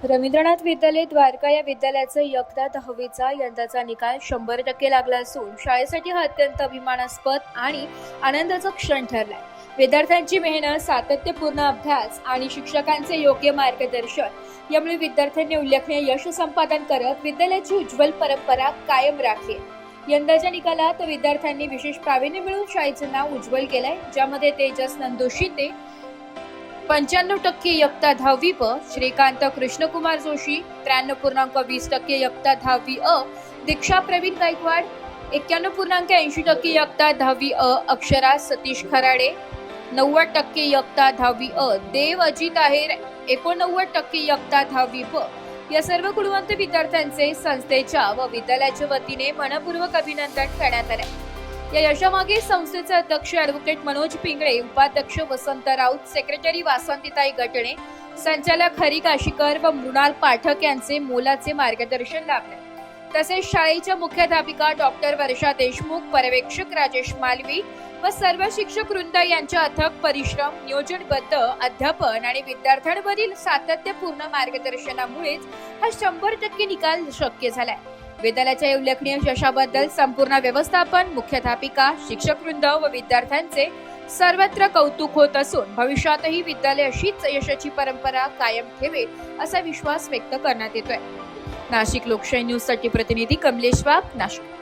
रवींद्रनाथ विद्यालय द्वारका या विद्यालयाचा इयत्ता 10वीचा यंदाचा निकाल 100% लागला असून शाळेसाठी हा अत्यंत अभिमानास्पद आणि आनंदाचा क्षण ठरलाय. विद्यार्थ्यांची मेहनत, सातत्यपूर्ण अभ्यास आणि शिक्षकांचे योग्य मार्गदर्शन यामुळे विद्यार्थ्यांनी उल्लेखनीय यश संपादन करत विद्यालयाची उज्ज्वल परंपरा कायम राखली. यंदाच्या निकालात विद्यार्थ्यांनी विशेष प्रावीण्य मिळवून शाळेचं नाव उज्ज्वल केलंय, ज्यामध्ये तेजस नंदू शिंदे 95% इयत्ता 10वी प, श्रीकांत कृष्णकुमार जोशी 93.20% इयत्ता 10वी अ, दीक्षा प्रवीण गायकवाड 91.80% इयत्ता 10वी अ, अक्षरा सतीश खराडे 90% इयत्ता 10वी अ, देव अजित आहेर 89% इयत्ता 10वी प या सर्व गुणवंत विद्यार्थ्यांचे संस्थेच्या व विद्यालयाच्या वतीने मनपूर्वक अभिनंदन करण्यात आले. या यशामागे संस्थेचे अध्यक्ष ॲडव्होकेट मनोज पिंगळे, उपाध्यक्ष वसंत राऊत, सेक्रेटरी वासंतीताई गटणे, संचालक हरी काशीकर व मृणाल पाठक यांचे मोलाचे मार्गदर्शन लाभले. तसेच शाळेच्या मुख्याध्यापिका डॉक्टर वर्षा देशमुख, पर्यवेक्षक राजेश मालवी व सर्व शिक्षक वृंद यांच्या अथक परिश्रम, नियोजनबद्ध अध्यापन आणि विद्यार्थ्यांवरील सातत्यपूर्ण मार्गदर्शनामुळेच हा 100% निकाल शक्य झालाय. विद्यालयाच्या उल्लेखनीय यशाबद्दल संपूर्ण व्यवस्थापन, मुख्याध्यापिका, शिक्षकवृंद व विद्यार्थ्यांचे सर्वत्र कौतुक होत असून भविष्यातही विद्यालय अशीच यशाची परंपरा कायम ठेवेल असा विश्वास व्यक्त करण्यात येतोय. नाशिक लोकशाही न्यूज साठी प्रतिनिधी कमलेश वाघ, नाशिक.